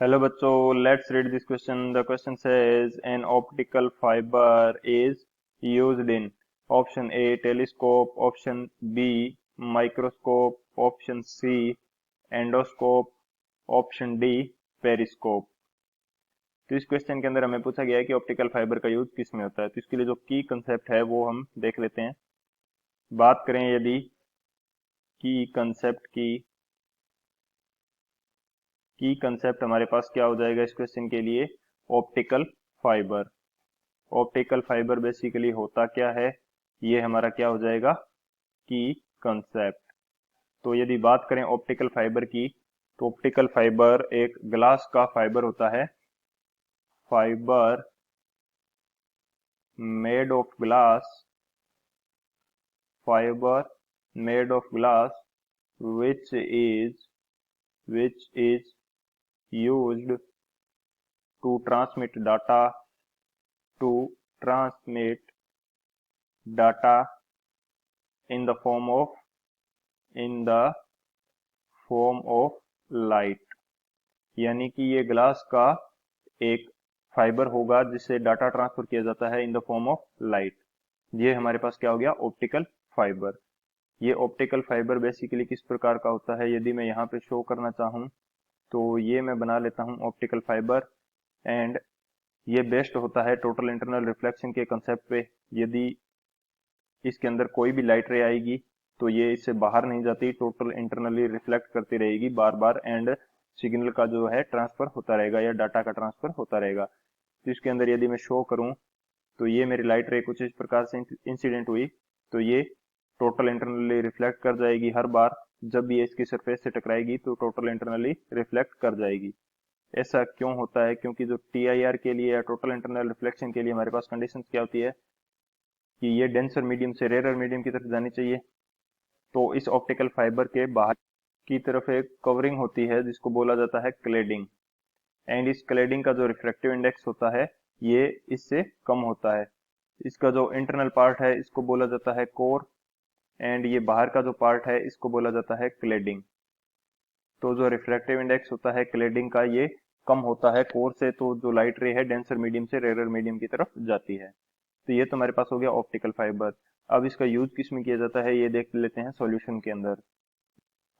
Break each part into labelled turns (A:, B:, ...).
A: Hello बच्चों, let's read this question. The question says an optical fibre is used in option A telescope, option B microscope, option C endoscope, option D periscope. तो इस question के अंदर हमें पूछा गया है कि ऑप्टिकल फाइबर का यूज किस में होता है। तो इसके लिए जो की कंसेप्ट है वो हम देख लेते हैं। बात करें यदि की कंसेप्ट हमारे पास क्या हो जाएगा इस क्वेश्चन के लिए। Optical fibre. Optical fibre basically होता क्या है, ये हमारा क्या हो जाएगा की कंसेप्ट। तो यदि बात करें ऑप्टिकल फाइबर की, तो ऑप्टिकल फाइबर एक ग्लास का फाइबर होता है। Fibre made of glass, fibre made of glass which is which is used to transmit data in the form of light। यानी कि ये ग्लास का एक फाइबर होगा जिससे डाटा ट्रांसफर किया जाता है in the form of light. ये हमारे पास क्या हो गया, ऑप्टिकल फाइबर। ये ऑप्टिकल फाइबर बेसिकली किस प्रकार का होता है, यदि मैं यहाँ पे शो करना चाहूँ तो ये मैं बना लेता हूँ ऑप्टिकल फाइबर। एंड ये बेस्ड होता है टोटल इंटरनल रिफ्लेक्शन के कंसेप्ट पे। यदि इसके अंदर कोई भी लाइट रे आएगी तो ये इससे बाहर नहीं जाती, टोटल इंटरनली रिफ्लेक्ट करती रहेगी बार बार, एंड सिग्नल का जो है ट्रांसफर होता रहेगा या डाटा का ट्रांसफर होता रहेगा। तो इसके अंदर यदि मैं शो करूं तो ये मेरी लाइट रे कुछ इस प्रकार से इंसिडेंट हुई, तो ये टोटल इंटरनली रिफ्लेक्ट कर जाएगी। हर बार जब भी ये इसकी सरफेस से टकराएगी तो टोटल इंटरनली रिफ्लेक्ट कर जाएगी। ऐसा क्यों होता है, क्योंकि जो टीआईआर के लिए या टोटल इंटरनल रिफ्लेक्शन के लिए हमारे पास कंडीशन क्या होती है कि ये डेंसर मीडियम से रेयर मीडियम की तरफ जानी चाहिए। तो इस ऑप्टिकल फाइबर के बाहर की तरफ एक कवरिंग होती है जिसको बोला जाता है क्लेडिंग। एंड इस क्लेडिंग का जो रिफ्रैक्टिव इंडेक्स होता है ये इससे कम होता है। इसका जो इंटरनल पार्ट है इसको बोला जाता है कोर, एंड ये बाहर का जो पार्ट है इसको बोला जाता है क्लेडिंग। तो जो रिफ्रैक्टिव इंडेक्स होता है क्लेडिंग का ये कम होता है कोर से, तो जो लाइट रे है डेंसर मीडियम से रेयर मीडियम की तरफ जाती है। तो ये तो हमारे पास हो गया ऑप्टिकल फाइबर। अब इसका यूज किस में किया जाता है ये देख लेते हैं सॉल्यूशन के अंदर।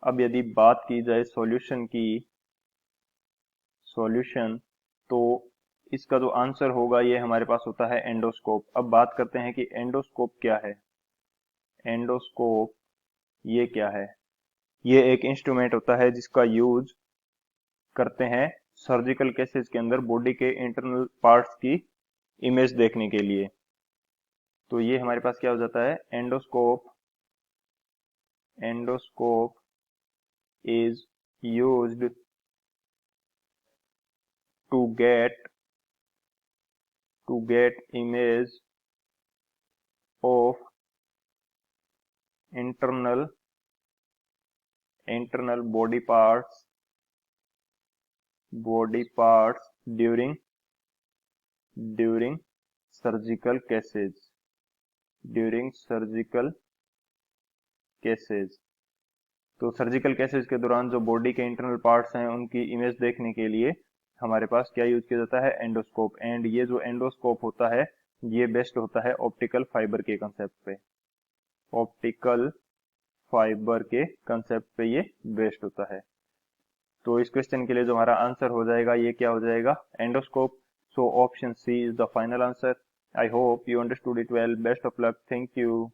A: अब यदि बात की जाए सॉल्यूशन, तो इसका जो आंसर होगा ये हमारे पास होता है एंडोस्कोप। अब बात करते हैं कि एंडोस्कोप क्या है। एंडोस्कोप ये क्या है, ये एक इंस्ट्रूमेंट होता है जिसका यूज करते हैं सर्जिकल केसेस के अंदर बॉडी के इंटरनल पार्ट्स की इमेज देखने के लिए। तो ये हमारे पास क्या हो जाता है, endoscope. Endoscope is used to get image of internal body parts during surgical cases। तो सर्जिकल केसेस के दौरान जो बॉडी के इंटरनल पार्ट्स हैं उनकी इमेज देखने के लिए हमारे पास क्या यूज किया जाता है, एंडोस्कोप। एंड ये जो एंडोस्कोप होता है ये बेस्ड होता है ऑप्टिकल फाइबर के कंसेप्ट पे। ऑप्टिकल फाइबर के कंसेप्ट पे ये बेस्ड होता है। तो इस क्वेश्चन के लिए जो हमारा आंसर हो जाएगा ये क्या हो जाएगा, endoscope. So option C is the final answer. I hope you understood it well. Best of luck. Thank you.